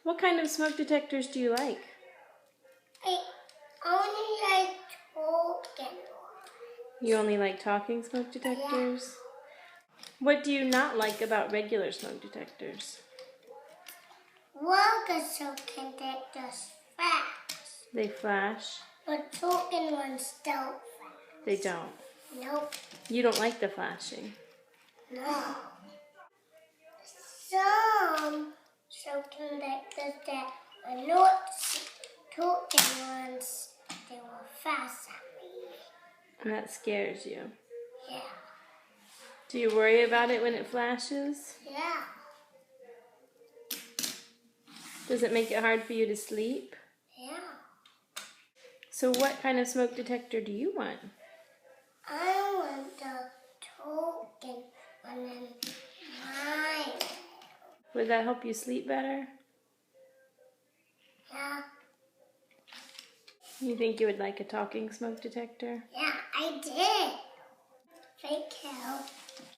What kind of smoke detectors do you like? I only like talking ones. You only like talking smoke detectors? Yeah. What do you not like about regular smoke detectors? Well, the contectors flash. They flash? But talking ones don't flash. They don't? Nope. You don't like the flashing? No. Some contectors that are not talking ones, they will flash at me. And that scares you? Yeah. Do you worry about it when it flashes? Yeah. Does it make it hard for you to sleep? Yeah. So what kind of smoke detector do you want? I want the talking one in mine. Would that help you sleep better? Yeah. You think you would like a talking smoke detector? Yeah, I did.